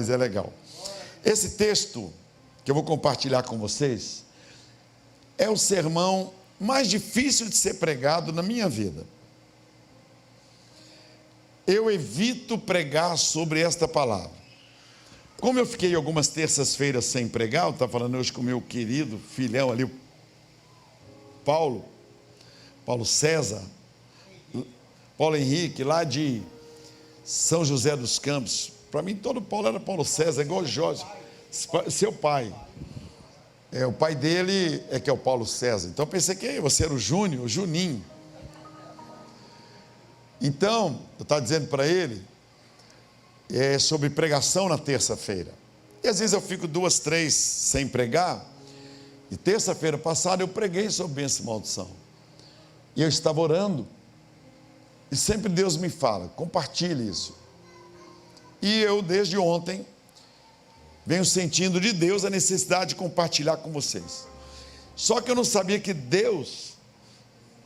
Mas é legal. Esse texto que eu vou compartilhar com vocês é o sermão mais difícil de ser pregado na minha vida. Eu evito pregar sobre esta palavra. Como eu fiquei algumas terças-feiras sem pregar, eu estava falando hoje com o meu querido filhão ali, Paulo César, Paulo Henrique, lá de São José dos Campos. Para mim, todo Paulo era Paulo César, igual o Jorge, seu pai. O pai dele é que é o Paulo César. Então, eu pensei que você era o Júnior, o Juninho. Então, eu estava dizendo para ele sobre pregação na terça-feira. E às vezes eu fico 2, 3 sem pregar. E terça-feira passada eu preguei sobre bênção e maldição. E eu estava orando. E sempre Deus me fala, compartilhe isso. E eu, desde ontem, venho sentindo de Deus a necessidade de compartilhar com vocês. Só que eu não sabia que Deus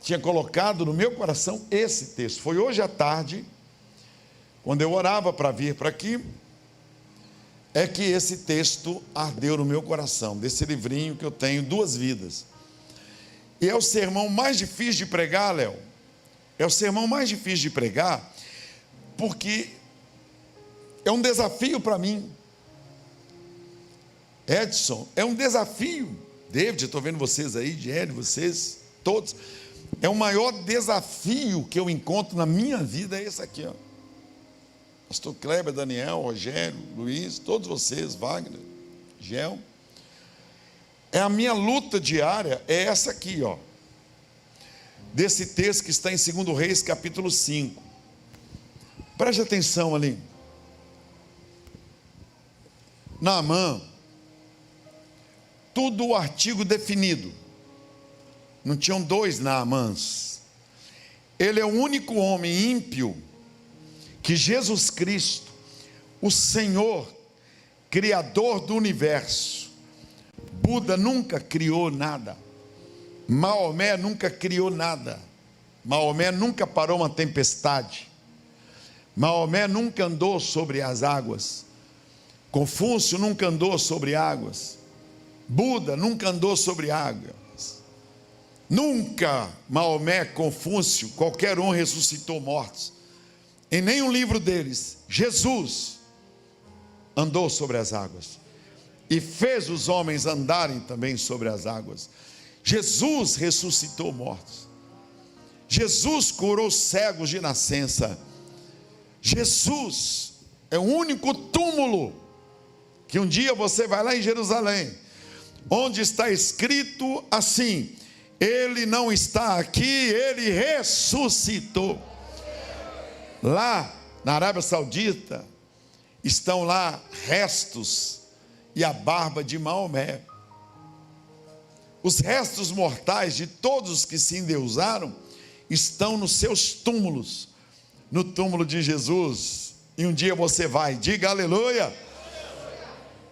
tinha colocado no meu coração esse texto. Foi hoje à tarde, quando eu orava para vir para aqui, é que esse texto ardeu no meu coração, desse livrinho que eu tenho, 2 vidas. E é o sermão mais difícil de pregar, Léo. É o sermão mais difícil de pregar, porque é um desafio para mim. Edson, é um desafio. David, eu estou vendo vocês aí, Diele, vocês, todos. É o maior desafio que eu encontro na minha vida, é esse aqui, ó. Pastor Kleber, Daniel, Rogério, Luiz, todos vocês, Wagner, Gel. É a minha luta diária, é essa aqui, ó. Desse texto que está em 2 Reis, capítulo 5. Preste atenção ali. Naamã, tudo o artigo definido. Não tinham 2 Naamãs. Ele é o único homem ímpio que Jesus Cristo, o Senhor, Criador do universo. Buda nunca criou nada. Maomé nunca criou nada. Maomé nunca parou uma tempestade. Maomé nunca andou sobre as águas. Confúcio nunca andou sobre águas. Buda nunca andou sobre águas. Nunca Maomé, Confúcio, qualquer um ressuscitou mortos. Em nenhum livro deles, Jesus andou sobre as águas e fez os homens andarem também sobre as águas. Jesus ressuscitou mortos. Jesus curou cegos de nascença. Jesus é o único túmulo que um dia você vai lá em Jerusalém, onde está escrito assim: ele não está aqui, ele ressuscitou. Lá na Arábia Saudita estão lá restos e a barba de Maomé. Os restos mortais de todos os que se endeusaram estão nos seus túmulos, no túmulo de Jesus. E um dia você vai, diga aleluia.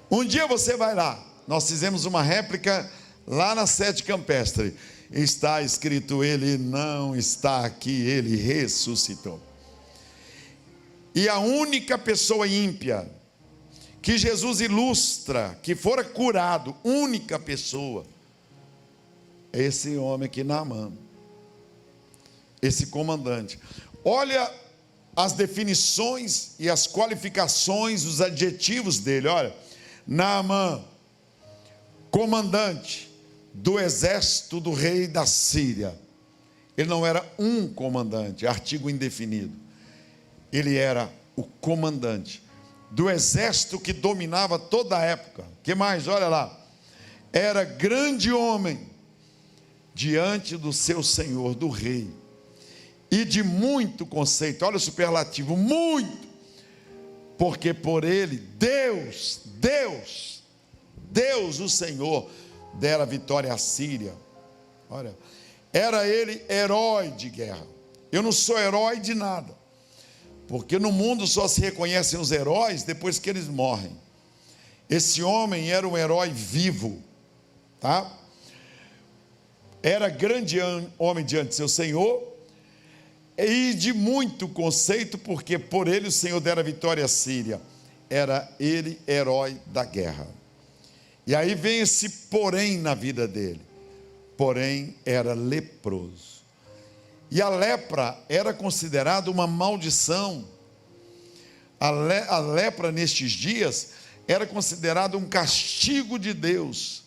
Um dia você vai lá. Nós fizemos uma réplica lá na sede campestre. Está escrito: ele não está aqui, ele ressuscitou. E a única pessoa ímpia que Jesus ilustra, que fora curado, única pessoa, é esse homem aqui, Naamã, esse comandante. Olha as definições e as qualificações, os adjetivos dele. Olha, Naamã, comandante do exército do rei da Síria. Ele não era um comandante, artigo indefinido. Ele era o comandante do exército que dominava toda a época. Que mais? Olha lá. Era grande homem diante do seu senhor, do rei, e de muito conceito. Olha o superlativo, muito, porque por ele Deus o Senhor dera vitória à Síria. Olha, era ele herói de guerra. Eu não sou herói de nada, porque no mundo só se reconhecem os heróis depois que eles morrem. Esse homem era um herói vivo, tá? Era grande homem diante de seu Senhor, e de muito conceito, porque por ele o Senhor dera vitória à Síria. era ele herói da guerra. E aí vem esse porém na vida dele. Porém, era leproso. E a lepra era considerada uma maldição. A lepra nestes dias era considerada um castigo de Deus.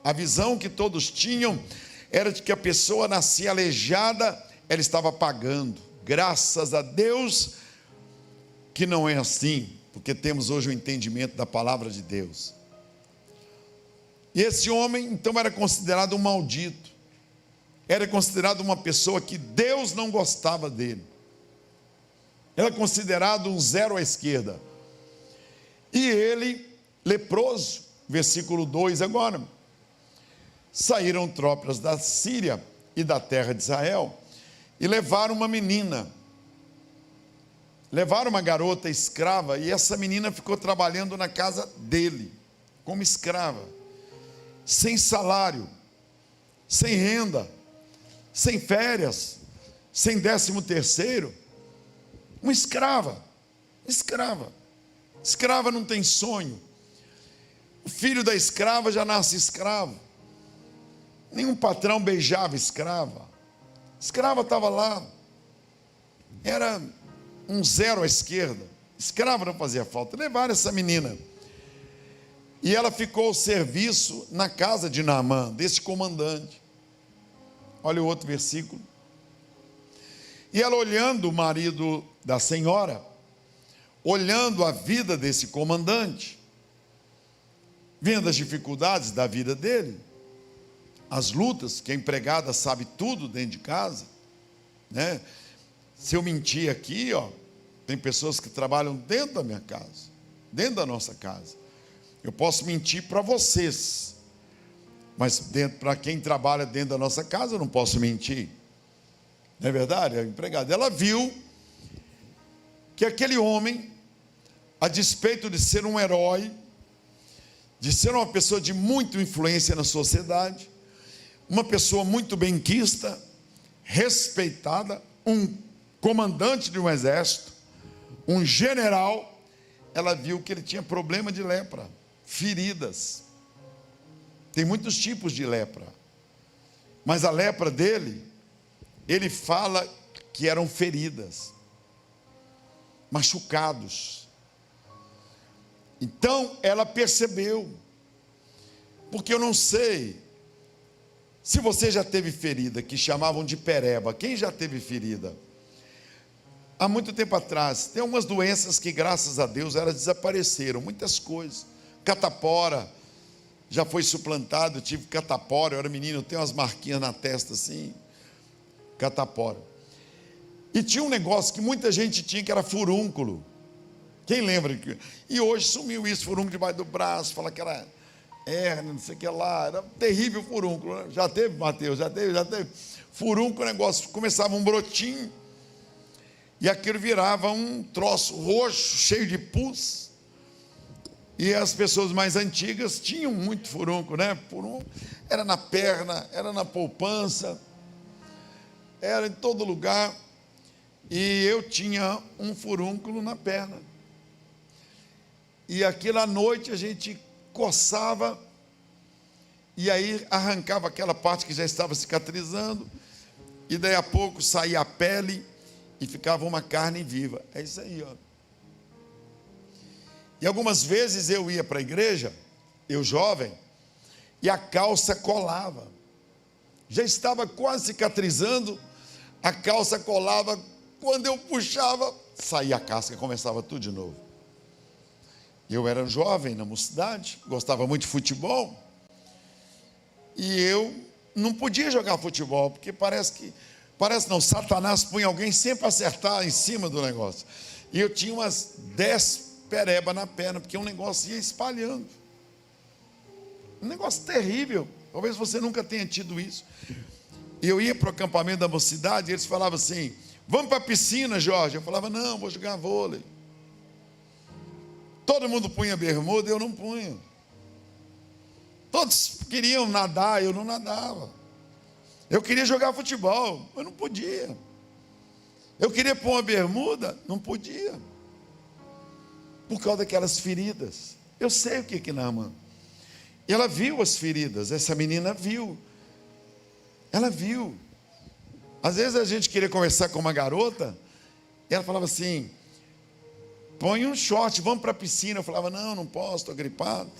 A visão que todos tinham era de que a pessoa nascia aleijada, ela estava pagando. Graças a Deus que não é assim, porque temos hoje o entendimento da palavra de Deus. E esse homem, então, era considerado um maldito. Era considerado uma pessoa que Deus não gostava dele. Era considerado um zero à esquerda. E ele, leproso, versículo 2 agora. Saíram tropas da Síria e da terra de Israel e levaram uma menina. Levaram uma garota escrava e essa menina ficou trabalhando na casa dele, como escrava. Sem salário, sem renda, sem férias, sem 13º, uma escrava, escrava não tem sonho, o filho da escrava já nasce escravo, nenhum patrão beijava escrava estava lá, era um zero à esquerda, escrava não fazia falta, levaram essa menina, e ela ficou ao serviço na casa de Naamã, desse comandante. Olha o outro versículo. E ela olhando o marido da senhora, olhando a vida desse comandante, vendo as dificuldades da vida dele, as lutas, que a empregada sabe tudo dentro de casa, né? Se eu mentir aqui, tem pessoas que trabalham dentro da minha casa, dentro da nossa casa. Eu posso mentir para vocês, mas para quem trabalha dentro da nossa casa, eu não posso mentir. Não é verdade? A empregada, ela viu que aquele homem, a despeito de ser um herói, de ser uma pessoa de muita influência na sociedade, uma pessoa muito benquista, respeitada, um comandante de um exército, um general, ela viu que ele tinha problema de lepra, feridas. Tem muitos tipos de lepra, mas a lepra dele, ele fala que eram feridas, machucados. Então ela percebeu, porque eu não sei se você já teve ferida, que chamavam de pereba. Quem já teve ferida? Há muito tempo atrás, tem algumas doenças que graças a Deus elas desapareceram, muitas coisas. Catapora já foi suplantado, eu tive catapora, eu era menino, eu tenho umas marquinhas na testa assim, catapora. E tinha um negócio que muita gente tinha, que era furúnculo. Quem lembra? E hoje sumiu isso, furúnculo debaixo do braço, fala que era hérnia, não sei o que lá, era terrível furúnculo, né? Já teve, Mateus? Já teve. Furúnculo, negócio, começava um brotinho, e aquilo virava um troço roxo, cheio de pus. E as pessoas mais antigas tinham muito furúnculo, né? Furúnculo era na perna, era na poupança, era em todo lugar. E eu tinha um furúnculo na perna. E aquilo à noite a gente coçava, e aí arrancava aquela parte que já estava cicatrizando, e daí a pouco saía a pele, e ficava uma carne viva. É isso aí, ó. E algumas vezes eu ia para a igreja, eu jovem, e a calça colava. Já estava quase cicatrizando, a calça colava, quando eu puxava, saía a casca, começava tudo de novo. Eu era jovem, na mocidade, gostava muito de futebol, e eu não podia jogar futebol, porque parece não, Satanás punha alguém sempre acertar em cima do negócio. E eu tinha umas 10 pereba na perna, porque um negócio ia espalhando. Um negócio terrível. Talvez você nunca tenha tido isso. E eu ia para o acampamento da mocidade, e eles falavam assim: vamos para a piscina, Jorge. Eu falava: não, vou jogar vôlei. Todo mundo punha bermuda, eu não punha. Todos queriam nadar, eu não nadava. Eu queria jogar futebol, eu não podia. Eu queria pôr uma bermuda, não podia. por causa daquelas feridas. Eu sei o que Naamã. E ela viu as feridas, essa menina viu. Ela viu. Às vezes a gente queria conversar com uma garota, e ela falava assim: põe um short, vamos para a piscina. Eu falava: não posso, estou gripado.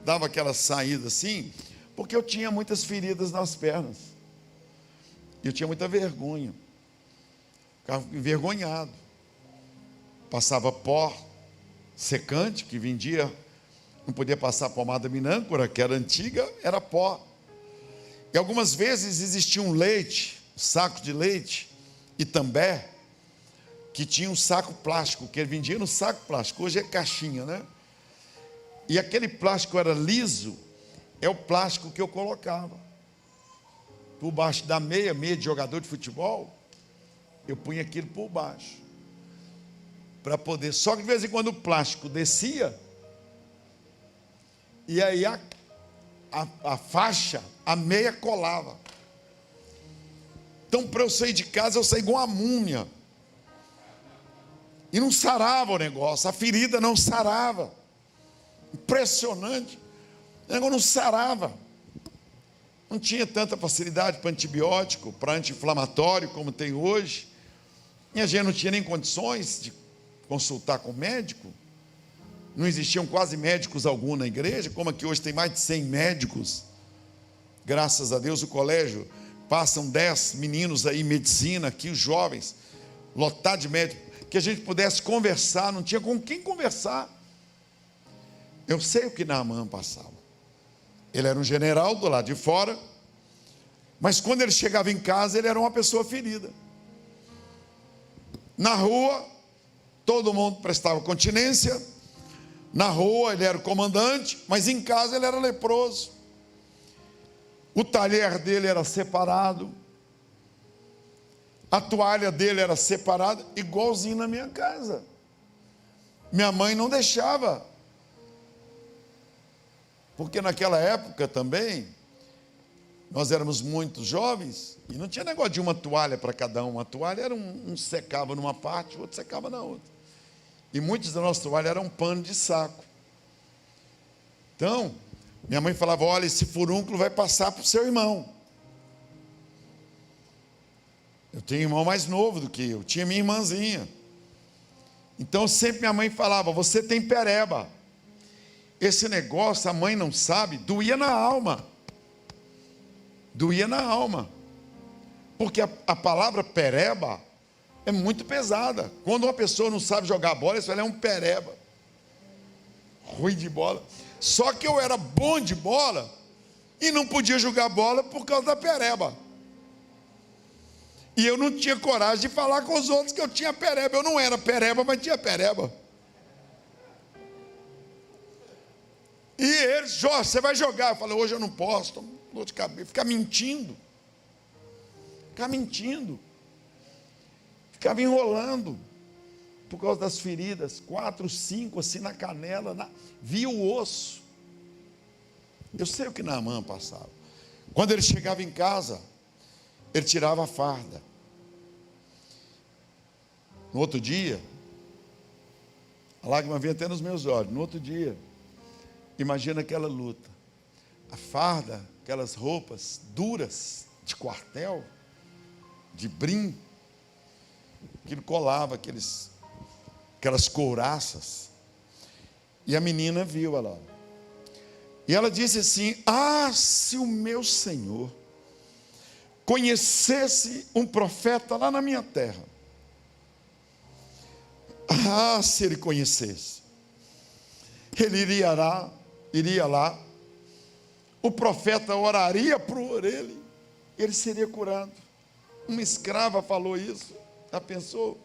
Dava aquela saída assim, porque eu tinha muitas feridas nas pernas. E eu tinha muita vergonha. Ficava envergonhado. Passava pó secante, que vendia, não podia passar pomada minâncora, que era antiga, era pó. E algumas vezes existia um leite, saco de leite, Itambé, que tinha um saco plástico, que ele vendia no saco plástico, hoje é caixinha, né? E aquele plástico era liso, é o plástico que eu colocava. Por baixo da meia de jogador de futebol, eu punha aquilo por baixo. Para poder, só que de vez em quando o plástico descia, e aí a faixa, a meia colava. Então, para eu sair de casa, eu saí igual uma múmia. E não sarava o negócio, a ferida não sarava. Impressionante. O negócio não sarava. Não tinha tanta facilidade para antibiótico, para anti-inflamatório como tem hoje. E a gente não tinha nem condições de consultar com o médico. Não existiam quase médicos algum na igreja, como aqui hoje tem mais de 100 médicos. Graças a Deus o colégio, passam 10 meninos aí em medicina, aqui os jovens, lotado de médicos, que a gente pudesse conversar, não tinha com quem conversar. Eu sei o que Naamã passava. Ele era um general do lado de fora, mas quando ele chegava em casa, ele era uma pessoa ferida. Na rua, todo mundo prestava continência. Na rua ele era o comandante, mas em casa ele era leproso. O talher dele era separado. A toalha dele era separada, igualzinho na minha casa. Minha mãe não deixava. Porque naquela época também, nós éramos muito jovens, e não tinha negócio de uma toalha para cada um. Uma toalha era um secava numa parte, o outro secava na outra. E muitos da nossa toalha eram um pano de saco. Então, minha mãe falava: olha, esse furúnculo vai passar para o seu irmão. Eu tenho um irmão mais novo do que eu, tinha minha irmãzinha. Então, sempre minha mãe falava: você tem pereba. Esse negócio, a mãe não sabe, doía na alma. Doía na alma. Porque a palavra pereba é muito pesada. Quando uma pessoa não sabe jogar bola, isso é um pereba. Ruim de bola. Só que eu era bom de bola e não podia jogar bola por causa da pereba. E eu não tinha coragem de falar com os outros que eu tinha pereba. Eu não era pereba, mas tinha pereba. E eles: Jorge, você vai jogar? Eu falei: hoje eu não posso, estou com dor de cabeça. Ficar mentindo. Ficava enrolando, por causa das feridas, 4, 5, assim na canela, via o osso. Eu sei o que Naamã passava. Quando ele chegava em casa, ele tirava a farda. No outro dia, a lágrima vinha até nos meus olhos. No outro dia, imagina aquela luta. A farda, aquelas roupas duras de quartel, de brim, aquilo colava, aquelas couraças. E a menina viu ela. E ela disse assim: ah, se o meu Senhor conhecesse um profeta lá na minha terra. Ah, se ele conhecesse, ele iria lá, o profeta oraria por ele seria curado. Uma escrava falou isso. Já pensou?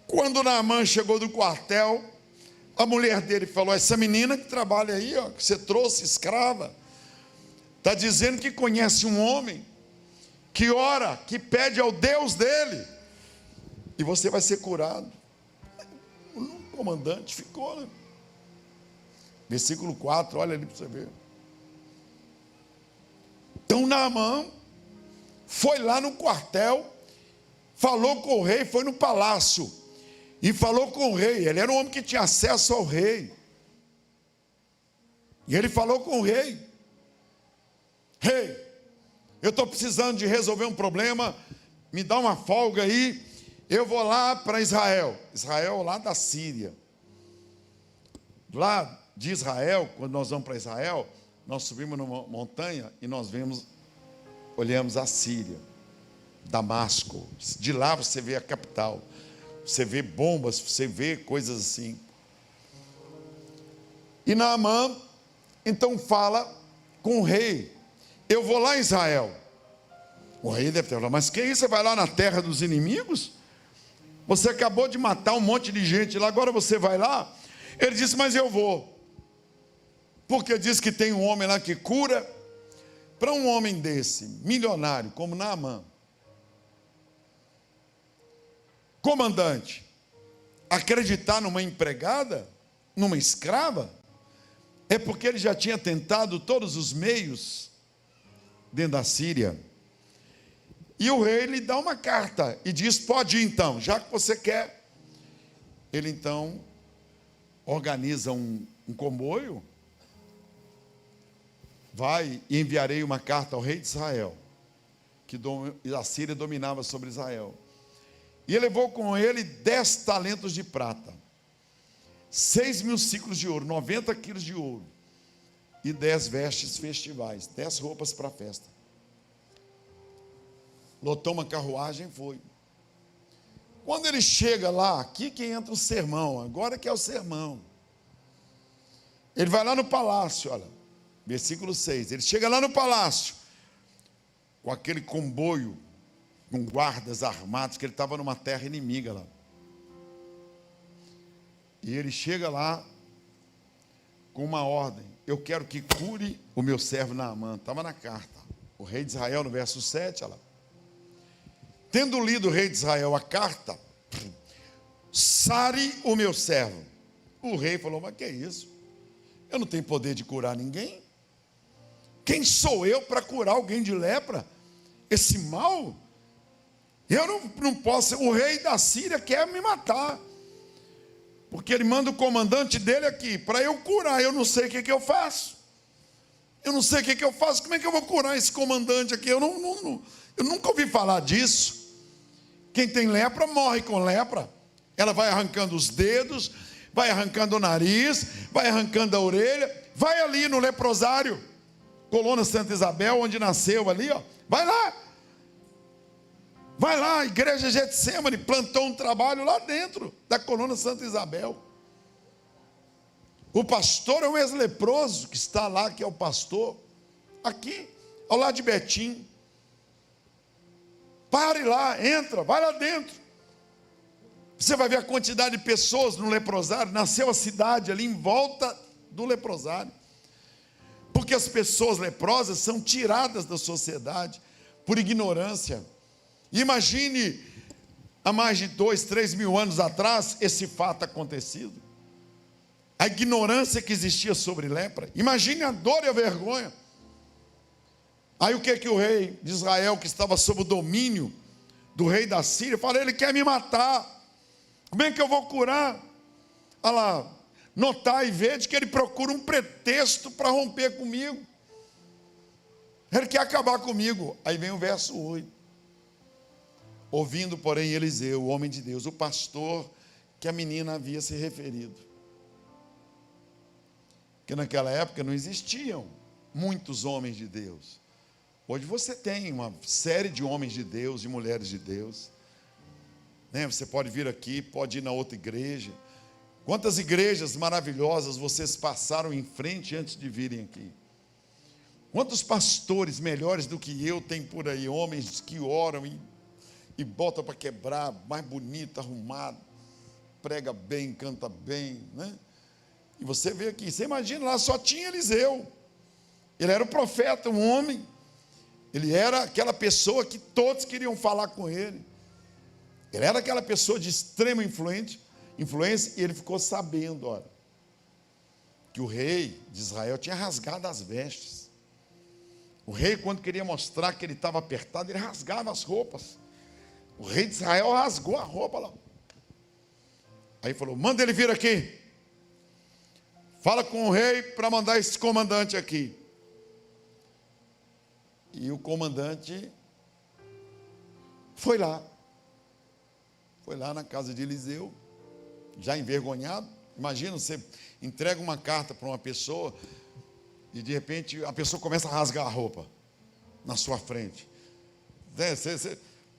Quando Naamã chegou do quartel, a mulher dele falou: essa menina que trabalha aí, ó, que você trouxe, escrava, está dizendo que conhece um homem que ora, que pede ao Deus dele, e você vai ser curado. O comandante ficou, né? Versículo 4, olha ali para você ver. Então Naamã foi lá no quartel, falou com o rei, foi no palácio. e falou com o rei. Ele era um homem que tinha acesso ao rei. E ele falou com o rei: rei, eu estou precisando de resolver um problema, me dá uma folga aí, eu vou lá para Israel. Israel lá da Síria. Lá de Israel, quando nós vamos para Israel, nós subimos numa montanha e nós olhamos a Síria, Damasco. De lá você vê a capital, você vê bombas, você vê coisas assim. E Naamã então fala com o rei: eu vou lá em Israel. O rei deve ter falado: mas que isso? Você vai lá na terra dos inimigos? Você acabou de matar um monte de gente lá, agora você vai lá? Ele disse: mas eu vou. Porque diz que tem um homem lá que cura. Para um homem desse, milionário como Naamã, comandante, acreditar numa empregada, numa escrava, é porque ele já tinha tentado todos os meios dentro da Síria. E o rei lhe dá uma carta e diz: pode ir então, já que você quer. Ele então organiza um comboio, vai e enviarei uma carta ao rei de Israel, que a Síria dominava sobre Israel. E ele levou com ele 10 talentos de prata, 6.000 ciclos de ouro, 90 quilos de ouro, e 10 vestes festivais, 10 roupas para a festa. Lotou uma carruagem e foi. Quando ele chega lá, aqui que entra o sermão, agora que é o sermão. Ele vai lá no palácio, olha, versículo 6, ele chega lá no palácio, com aquele comboio, com guardas armados, que ele estava numa terra inimiga lá. E ele chega lá com uma ordem: eu quero que cure o meu servo Naamã. Estava na carta. O rei de Israel, no verso 7, olha lá. Tendo lido o rei de Israel a carta, sare o meu servo. O rei falou: mas que é isso? Eu não tenho poder de curar ninguém. Quem sou eu para curar alguém de lepra? Esse mal? Eu não posso. O rei da Síria quer me matar, porque ele manda o comandante dele aqui para eu curar. Eu não sei o que eu faço. Eu não sei o que eu faço. Como é que eu vou curar esse comandante aqui? Eu nunca ouvi falar disso. Quem tem lepra morre com lepra. Ela vai arrancando os dedos, vai arrancando o nariz, vai arrancando a orelha. Vai ali no leprosário, Colônia Santa Isabel, onde nasceu ali, ó. Vai lá. Vai lá, a igreja Getsemane plantou um trabalho lá dentro da Colônia Santa Isabel. O pastor é um ex-leproso que está lá, que é o pastor, aqui, ao lado de Betim. Pare lá, entra, vai lá dentro. Você vai ver a quantidade de pessoas no leprosário. Nasceu a cidade ali em volta do leprosário. Porque as pessoas leprosas são tiradas da sociedade por ignorância. Imagine, há mais de 2, 3 mil anos atrás, esse fato acontecido. A ignorância que existia sobre lepra. Imagine a dor e a vergonha. Aí o que o rei de Israel, que estava sob o domínio do rei da Síria, fala: ele quer me matar. Como é que eu vou curar? Olha lá, notar e ver de que ele procura um pretexto para romper comigo. Ele quer acabar comigo. Aí vem o verso 8. Ouvindo, porém, Eliseu, o homem de Deus, o pastor que a menina havia se referido. Porque naquela época não existiam muitos homens de Deus. Hoje você tem uma série de homens de Deus e mulheres de Deus. Você pode vir aqui, pode ir na outra igreja. Quantas igrejas maravilhosas vocês passaram em frente antes de virem aqui? Quantos pastores melhores do que eu tem por aí? Homens que oram e botam para quebrar, mais bonito, arrumado, prega bem, canta bem, né? E você vê aqui, você imagina, lá só tinha Eliseu. Ele era o profeta, um homem. Ele era aquela pessoa que todos queriam falar com ele. Ele era aquela pessoa de extrema influência, e ele ficou sabendo, olha, que o rei de Israel tinha rasgado as vestes. O rei, quando queria mostrar que ele estava apertado, ele rasgava as roupas. O rei de Israel rasgou a roupa lá. Aí falou: manda ele vir aqui. Fala com o rei para mandar esse comandante aqui. E o comandante foi lá. Foi lá na casa de Eliseu, já envergonhado. Imagina, você entrega uma carta para uma pessoa e de repente a pessoa começa a rasgar a roupa na sua frente.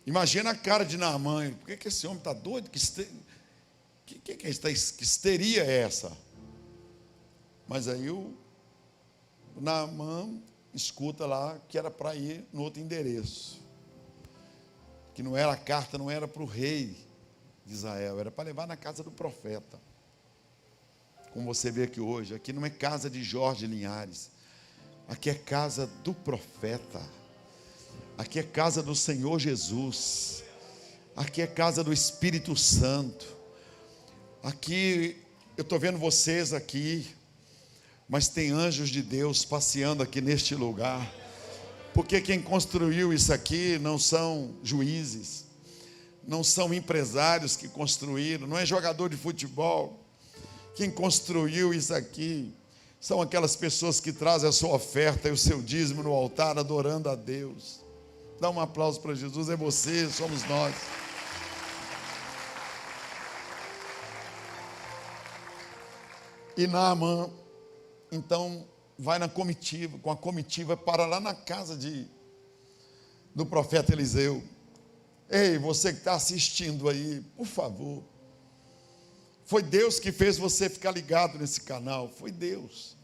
Imagina a cara de Naamã. Por que esse homem está doido? Que histeria é essa? Mas aí o Naamã escuta lá que era para ir no outro endereço. Que não era a carta, não era para o rei de Israel, era para levar na casa do profeta. Como você vê aqui hoje, aqui não é casa de Jorge Linhares, aqui é casa do profeta, aqui é casa do Senhor Jesus, aqui é casa do Espírito Santo. Aqui, eu estou vendo vocês aqui, mas tem anjos de Deus passeando aqui neste lugar, porque quem construiu isso aqui não são juízes, não são empresários que construíram, não é jogador de futebol. Quem construiu isso aqui são aquelas pessoas que trazem a sua oferta e o seu dízimo no altar, adorando a Deus. Dá um aplauso para Jesus. É você, somos nós. E Naamã, então, vai na comitiva, com a comitiva, para lá na casa do profeta Eliseu. Ei, você que está assistindo aí, por favor. Foi Deus que fez você ficar ligado nesse canal. Foi Deus.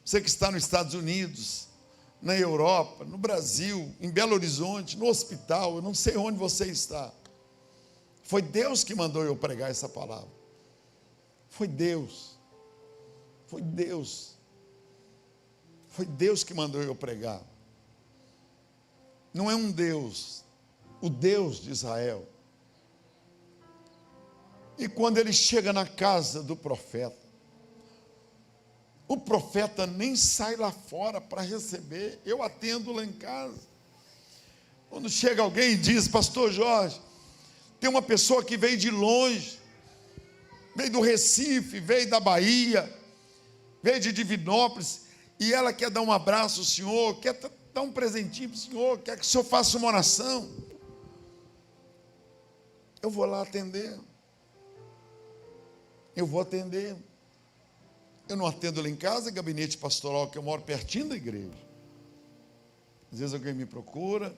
Você que está nos Estados Unidos, na Europa, no Brasil, em Belo Horizonte, no hospital, eu não sei onde você está. Foi Deus que mandou eu pregar essa palavra. Foi Deus. Foi Deus. Foi Deus que mandou eu pregar. Não é um Deus, o Deus de Israel. E quando ele chega na casa do profeta, o profeta nem sai lá fora para receber. Eu atendo lá em casa. Quando chega alguém e diz: pastor Jorge, tem uma pessoa que veio de longe, veio do Recife, veio da Bahia, veio de Divinópolis, e ela quer dar um abraço ao senhor, quer dar um presentinho para o senhor, quer que o senhor faça uma oração. Eu vou lá atender. Eu vou atender. Eu não atendo lá em casa, gabinete pastoral, que eu moro pertinho da igreja. Às vezes alguém me procura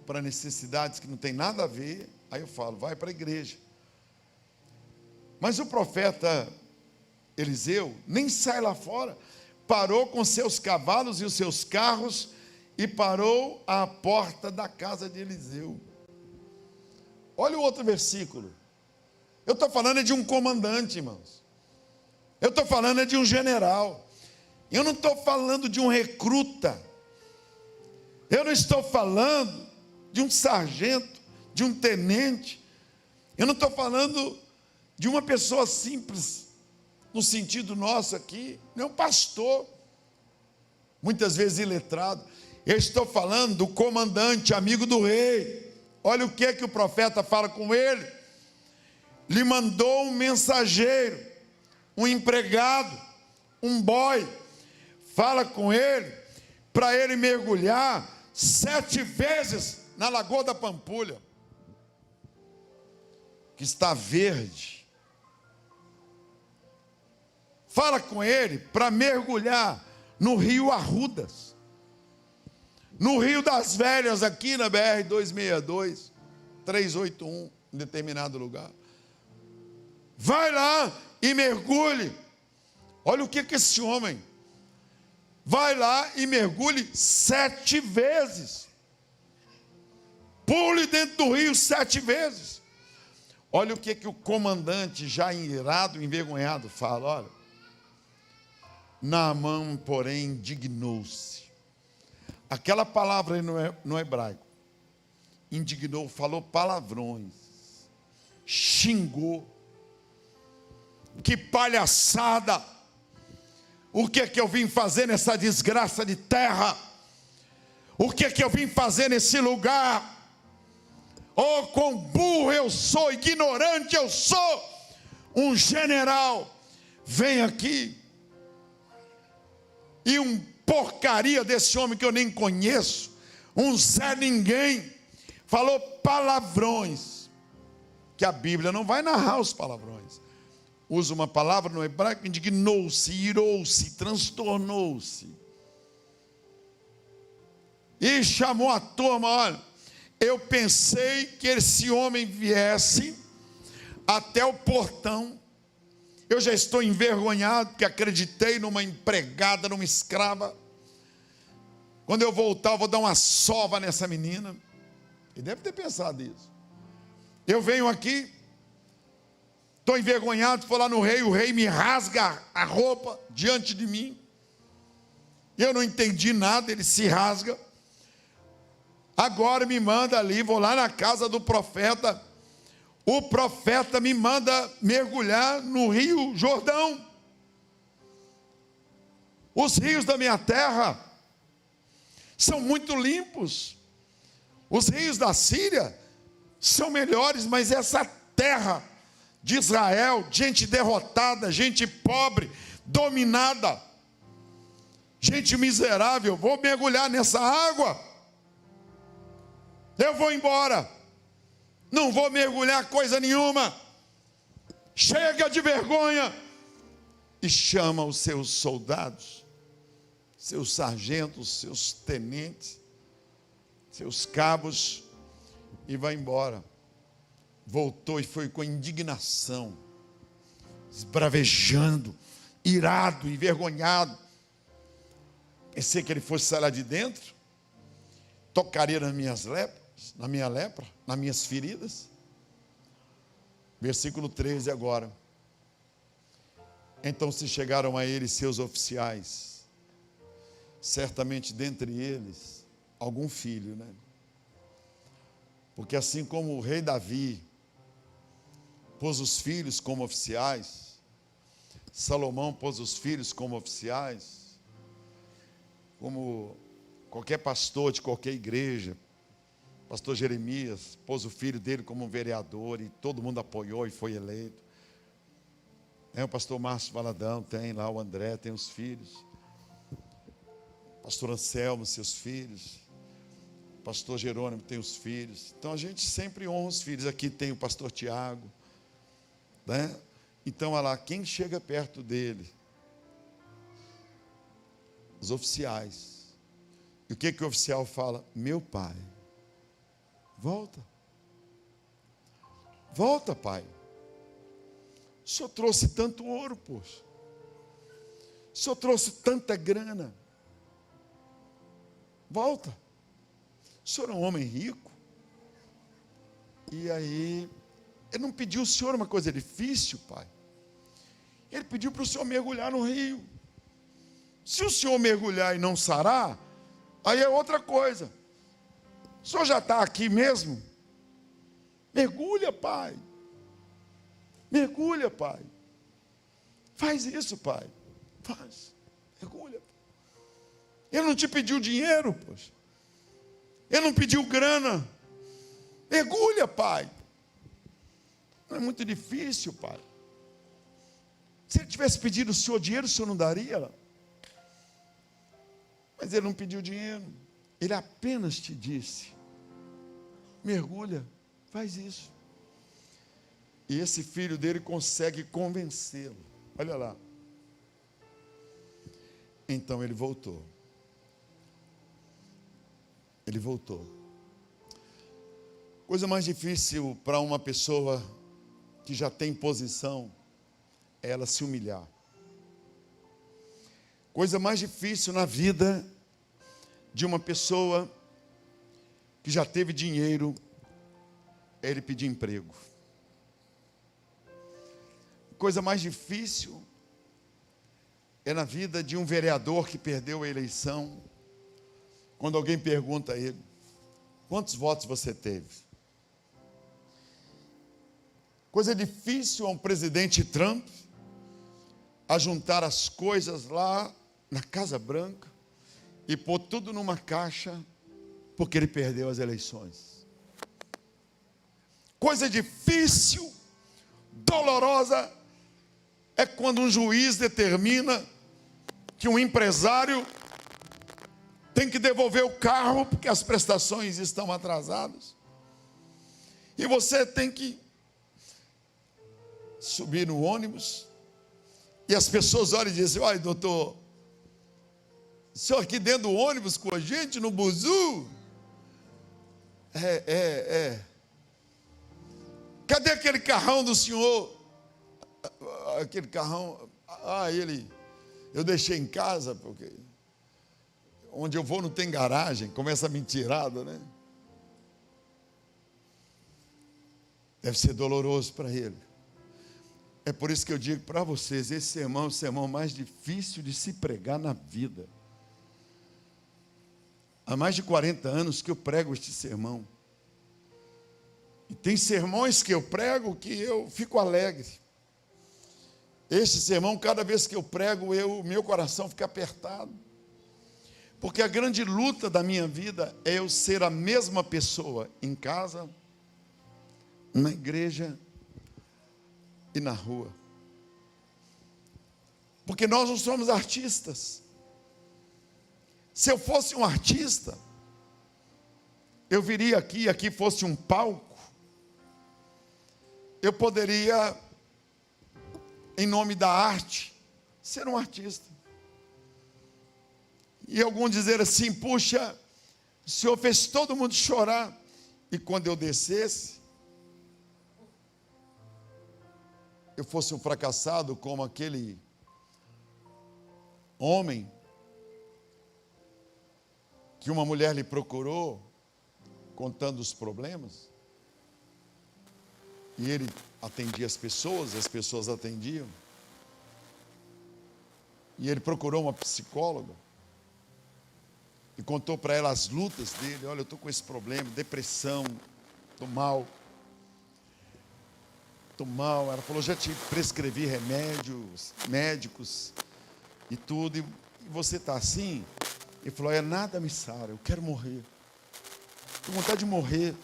para necessidades que não tem nada a ver, aí eu falo: vai para a igreja. Mas o profeta Eliseu nem sai lá fora, parou com seus cavalos e os seus carros e parou à porta da casa de Eliseu. Olha o outro versículo. Eu estou falando de um comandante, irmãos. Eu estou falando de um general. Eu não estou falando de um recruta. Eu não estou falando de um sargento, de um tenente. Eu não estou falando de uma pessoa simples, no sentido nosso aqui, não é um pastor, muitas vezes iletrado. Eu estou falando do comandante, amigo do rei. Olha o que o profeta fala com ele. Lhe mandou um mensageiro, um empregado, um boy, fala com ele, para ele mergulhar 7 vezes na Lagoa da Pampulha, que está verde. Fala com ele para mergulhar no rio Arrudas, no Rio das Velhas, aqui na BR-262, 381, em determinado lugar. Vai lá e mergulhe. Olha o que esse homem, vai lá e mergulhe 7 vezes. Pule dentro do rio 7 vezes. Olha o que o comandante, já irado, envergonhado, fala. Olha, Naamã, porém, indignou-se. Aquela palavra aí no hebraico, indignou, falou palavrões, xingou. Que palhaçada! O que é que eu vim fazer nessa desgraça de terra? O que é que eu vim fazer nesse lugar? Oh, quão burro eu sou, ignorante eu sou, um general, vem aqui, e um porcaria desse homem que eu nem conheço, um Zé Ninguém, falou palavrões, que a Bíblia não vai narrar os palavrões. Usa uma palavra no hebraico, indignou-se, irou-se, transtornou-se. E chamou a turma, olha, eu pensei que esse homem viesse até o portão. Eu já estou envergonhado, porque acreditei numa empregada, numa escrava. Quando eu voltar, eu vou dar uma sova nessa menina. Ele deve ter pensado isso. Eu venho aqui, estou envergonhado, vou lá no rei, o rei me rasga a roupa diante de mim. Eu não entendi nada, ele se rasga. Agora me manda ali, vou lá na casa do profeta. O profeta me manda mergulhar no rio Jordão. Os rios da minha terra são muito limpos. Os rios da Síria são melhores, mas essa terra de Israel, gente derrotada, gente pobre, dominada, gente miserável, vou mergulhar nessa água. Eu vou embora. Não vou mergulhar coisa nenhuma. Chega de vergonha. E chama os seus soldados, seus sargentos, seus tenentes, seus cabos, e vai embora. Voltou e foi com indignação, esbravejando, irado, envergonhado. Pensei que ele fosse sair lá de dentro, tocaria nas minhas lepras, na minha lepra, nas minhas feridas. Versículo 13 agora. Então se chegaram a ele seus oficiais, certamente dentre eles algum filho, né? Porque assim como o rei Davi pôs os filhos como oficiais, Salomão pôs os filhos como oficiais, como qualquer pastor de qualquer igreja, pastor Jeremias pôs o filho dele como um vereador e todo mundo apoiou e foi eleito. O pastor Márcio Valadão tem lá, o André tem os filhos, pastor Anselmo, seus filhos, pastor Jerônimo tem os filhos. Então a gente sempre honra os filhos. Aqui tem o pastor Tiago, né? Então olha lá, quem chega perto dele? Os oficiais. E o que o oficial fala? Meu pai, volta. Volta, pai. O senhor trouxe tanto ouro, poxa. O senhor trouxe tanta grana. Volta. O senhor é um homem rico. E aí, ele não pediu ao senhor uma coisa difícil, pai. Ele pediu para o senhor mergulhar no rio. Se o senhor mergulhar e não sarar, aí é outra coisa. O senhor já está aqui mesmo? Mergulha, pai. Mergulha, pai. Faz isso, pai. Faz. Mergulha. Ele não te pediu dinheiro, poxa. Ele não pediu grana. Mergulha, pai. Não é muito difícil, pai. Se ele tivesse pedido o senhor dinheiro, o senhor não daria? Mas ele não pediu dinheiro. Ele apenas te disse: mergulha, faz isso. E esse filho dele consegue convencê-lo. Olha lá. Então ele voltou. Ele voltou. Coisa mais difícil para uma pessoa que já tem posição é ela se humilhar. Coisa mais difícil na vida de uma pessoa que já teve dinheiro é ele pedir emprego. Coisa mais difícil é na vida de um vereador que perdeu a eleição, quando alguém pergunta a ele: quantos votos você teve? Coisa difícil a um presidente Trump a juntar as coisas lá na Casa Branca e pôr tudo numa caixa porque ele perdeu as eleições. Coisa difícil, dolorosa, é quando um juiz determina que um empresário tem que devolver o carro porque as prestações estão atrasadas. E você tem que subir no ônibus. E as pessoas olham e dizem: olha, doutor, o senhor aqui dentro do ônibus com a gente, no buzu? Cadê aquele carrão do senhor? Aquele carrão, eu deixei em casa, porque onde eu vou não tem garagem. Começa a mentirada, né? Deve ser doloroso para ele. É por isso que eu digo para vocês, esse sermão é o sermão mais difícil de se pregar na vida. Há mais de 40 anos que eu prego este sermão. E tem sermões que eu prego que eu fico alegre. Este sermão, cada vez que eu prego, meu coração fica apertado. Porque a grande luta da minha vida é eu ser a mesma pessoa em casa, na igreja e na rua. Porque nós não somos artistas. Se eu fosse um artista, eu viria aqui fosse um palco, eu poderia, em nome da arte, ser um artista. E alguns dizer assim: puxa, o senhor fez todo mundo chorar. E quando eu descesse, eu fosse um fracassado como aquele homem que uma mulher lhe procurou, contando os problemas, e ele atendia as pessoas atendiam, e ele procurou uma psicóloga, e contou para ela as lutas dele: olha, eu estou com esse problema, depressão, estou mal. Ela falou: já te prescrevi remédios, médicos e tudo, e você está assim? Ele falou: é, nada me sara, eu quero morrer, estou com vontade de morrer.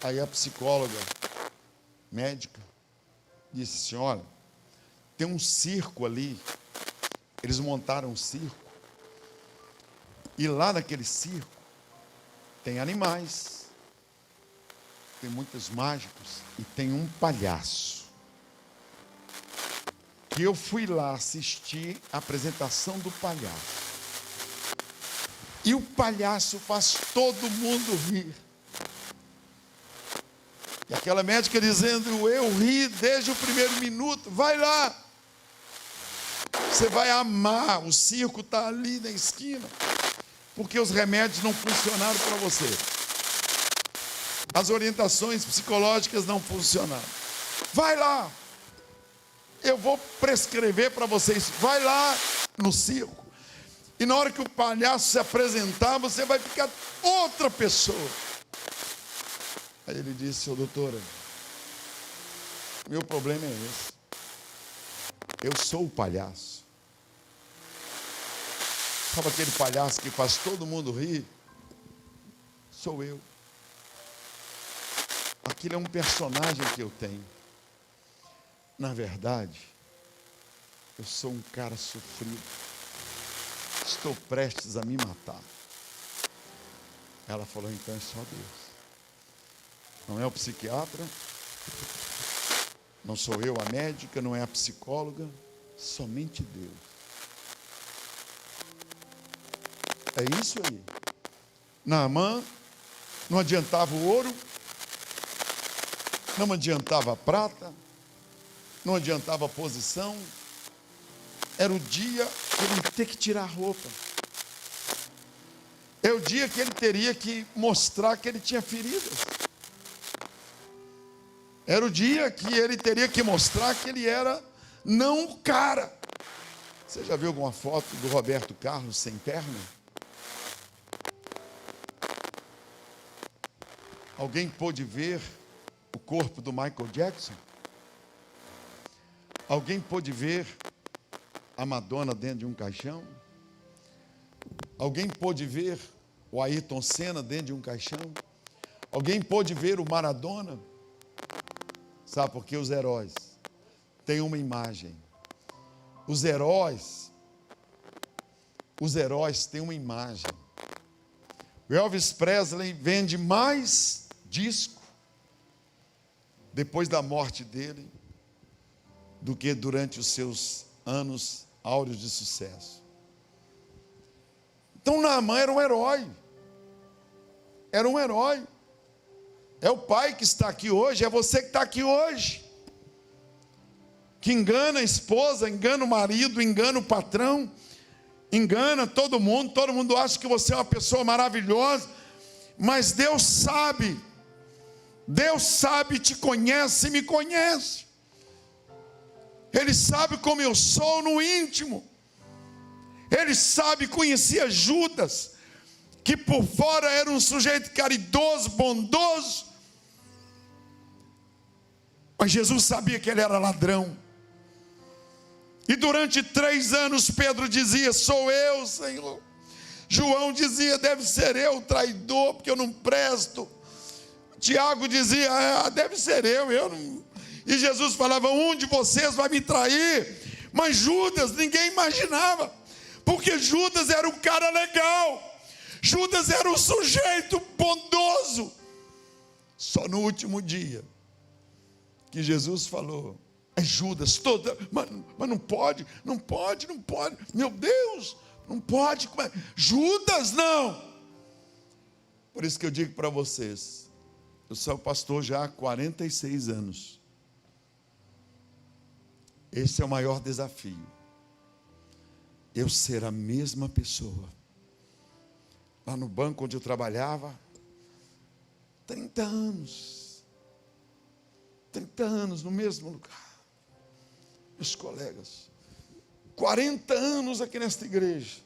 Aí a psicóloga, médica, disse assim: olha, tem um circo ali, eles montaram um circo, e lá naquele circo tem animais, tem muitos mágicos e tem um palhaço. Que eu fui lá assistir a apresentação do palhaço. E o palhaço faz todo mundo rir. E aquela médica dizendo: eu ri desde o primeiro minuto. Vai lá. Você vai amar. O circo está ali na esquina. Porque os remédios não funcionaram para você. As orientações psicológicas não funcionaram. Vai lá. Eu vou prescrever para vocês. Vai lá no circo. E na hora que o palhaço se apresentar, você vai ficar outra pessoa. Aí ele disse: ô doutora, meu problema é esse. Eu sou o palhaço. Sabe aquele palhaço que faz todo mundo rir? Sou eu. Aquilo é um personagem que eu tenho. Na verdade, eu sou um cara sofrido. Estou prestes a me matar. Ela falou: então é só Deus. Não é o psiquiatra, não sou eu a médica, não é a psicóloga, somente Deus. É isso aí. Naamã, não adiantava o ouro, não adiantava a prata, não adiantava a posição. Era o dia que ele ia ter que tirar a roupa. É o dia que ele teria que mostrar que ele tinha feridas. Era o dia que ele teria que mostrar que ele era não o cara. Você já viu alguma foto do Roberto Carlos sem perna? Alguém pôde ver o corpo do Michael Jackson? Alguém pôde ver a Madonna dentro de um caixão? Alguém pôde ver o Ayrton Senna dentro de um caixão? Alguém pôde ver o Maradona? Sabe por que os heróis têm uma imagem? Os heróis têm uma imagem. O Elvis Presley vende mais disco depois da morte dele do que durante os seus anos áureos de sucesso. Então Naamã era um herói. Era um herói. É o pai que está aqui hoje, é você que está aqui hoje, que engana a esposa, engana o marido, engana o patrão, engana todo mundo acha que você é uma pessoa maravilhosa, mas Deus sabe, te conhece e me conhece, Ele sabe como eu sou no íntimo, Ele sabe, conhecia Judas, que por fora era um sujeito caridoso, bondoso, mas Jesus sabia que ele era ladrão. E durante 3 anos Pedro dizia: sou eu, Senhor. João dizia: deve ser eu, traidor, porque eu não presto. Tiago dizia: deve ser eu não. E Jesus falava: um de vocês vai me trair. Mas Judas, ninguém imaginava, porque Judas era um cara legal, Judas era um sujeito bondoso. Só no último dia que Jesus falou: é Judas, mas não pode, meu Deus, não pode, Judas não. Por isso que eu digo para vocês, eu sou pastor já há 46 anos, esse é o maior desafio, eu ser a mesma pessoa. Lá no banco onde eu trabalhava, 30 anos no mesmo lugar. Meus colegas, 40 anos aqui nesta igreja,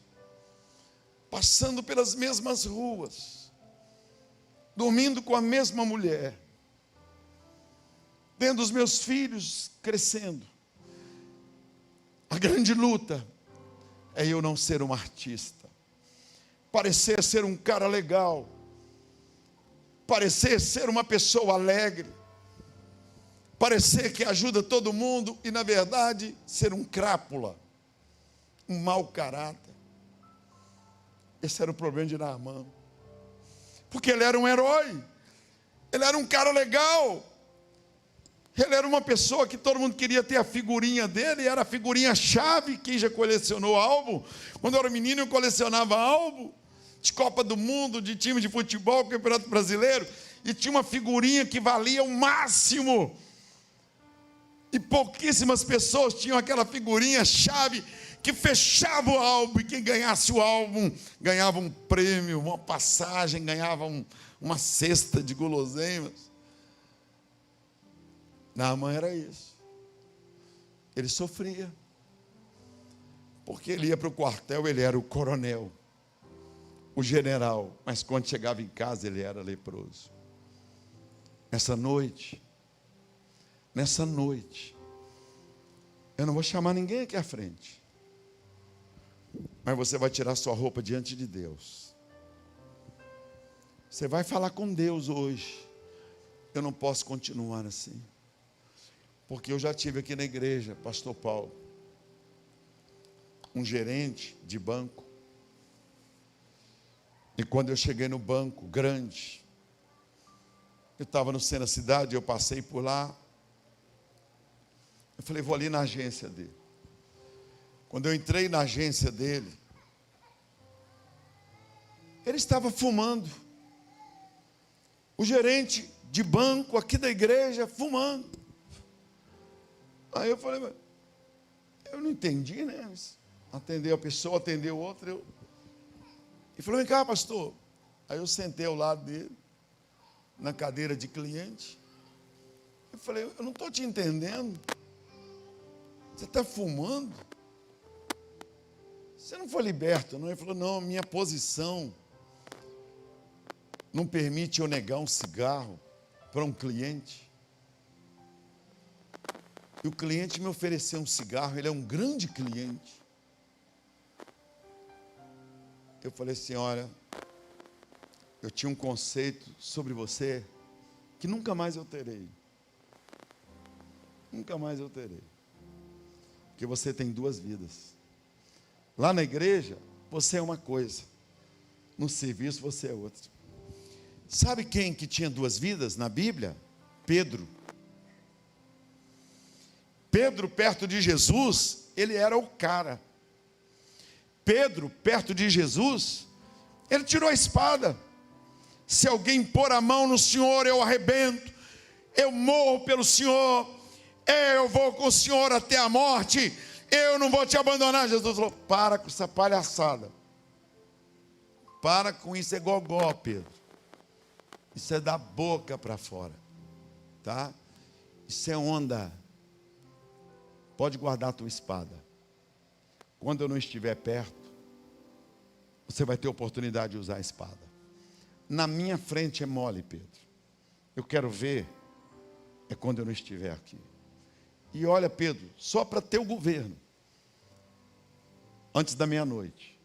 passando pelas mesmas ruas, dormindo com a mesma mulher, tendo os meus filhos crescendo. A grande luta é eu não ser um artista, parecer ser um cara legal, parecer ser uma pessoa alegre, parecer que ajuda todo mundo e na verdade ser um crápula, um mau caráter. Esse era o problema de Naamã, porque ele era um herói, ele era um cara legal, ele era uma pessoa que todo mundo queria ter a figurinha dele, era a figurinha chave. Quem já colecionou álbum? Quando eu era menino eu colecionava álbum de Copa do Mundo, de time de futebol, Campeonato Brasileiro, e tinha uma figurinha que valia o máximo, e pouquíssimas pessoas tinham aquela figurinha chave que fechava o álbum, e quem ganhasse o álbum ganhava um prêmio, uma passagem, ganhava uma cesta de guloseimas. Naamã era isso. Ele sofria, porque ele ia para o quartel, ele era o coronel, o general, mas quando chegava em casa ele era leproso. Nessa noite, eu não vou chamar ninguém aqui à frente, mas você vai tirar sua roupa diante de Deus. Você vai falar com Deus hoje: eu não posso continuar assim, porque eu já tive aqui na igreja, pastor Paulo, um gerente de banco, e quando eu cheguei no banco grande, eu estava no centro da cidade, eu passei por lá, eu falei: vou ali na agência dele. Quando eu entrei na agência dele, ele estava fumando. O gerente de banco aqui da igreja fumando. Aí eu falei: mas eu não entendi, né? Atendeu a pessoa, atendeu outra. Ele falou: vem cá, pastor. Aí eu sentei ao lado dele, na cadeira de cliente. Eu falei: eu não estou te entendendo. Você está fumando? Você não foi liberto, não? Ele falou: não, minha posição não permite eu negar um cigarro para um cliente. E o cliente me ofereceu um cigarro, ele é um grande cliente. Eu falei assim: olha, eu tinha um conceito sobre você que nunca mais eu terei. nunca mais eu terei. Porque você tem duas vidas. Lá na igreja, você é uma coisa. No serviço, você é outra. Sabe quem que tinha duas vidas na Bíblia? Pedro. Pedro, perto de Jesus, ele era o cara. Pedro, perto de Jesus, ele tirou a espada. Se alguém pôr a mão no Senhor, eu arrebento. Eu morro pelo Senhor. Eu vou com o Senhor até a morte. Eu não vou te abandonar. Jesus falou, para com essa palhaçada. Para com isso, é gogó, Pedro. Isso é da boca para fora. Tá? Isso é onda. Pode guardar a tua espada. Quando eu não estiver perto, você vai ter oportunidade de usar a espada. Na minha frente é mole, Pedro. Eu quero ver, é quando eu não estiver aqui. E olha, Pedro, só para ter o governo, antes da meia-noite,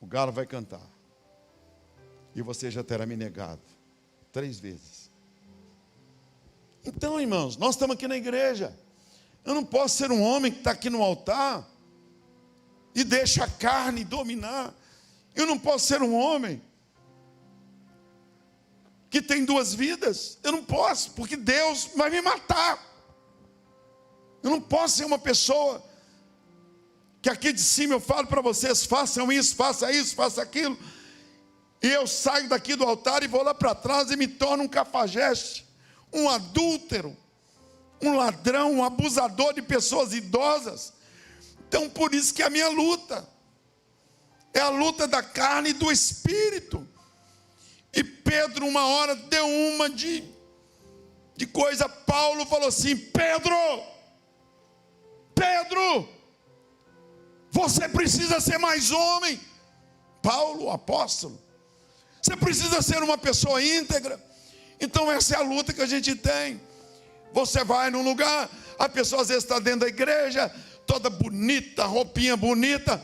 o galo vai cantar. E você já terá me negado 3 vezes. Então, irmãos, nós estamos aqui na igreja. Eu não posso ser um homem que está aqui no altar e deixa a carne dominar. Eu não posso ser um homem que tem 2 vidas. Eu não posso, porque Deus vai me matar. Eu não posso ser uma pessoa que aqui de cima eu falo para vocês, façam isso, faça aquilo. E eu saio daqui do altar e vou lá para trás e me torno um cafajeste, um adúltero, um ladrão, um abusador de pessoas idosas. Então por isso que a minha luta é a luta da carne e do espírito. E Pedro uma hora deu uma de coisa. Paulo falou assim, Pedro, você precisa ser mais homem. Paulo, o apóstolo, você precisa ser uma pessoa íntegra. Então essa é a luta que a gente tem. Você vai num lugar, a pessoa às vezes está dentro da igreja, toda bonita, roupinha bonita,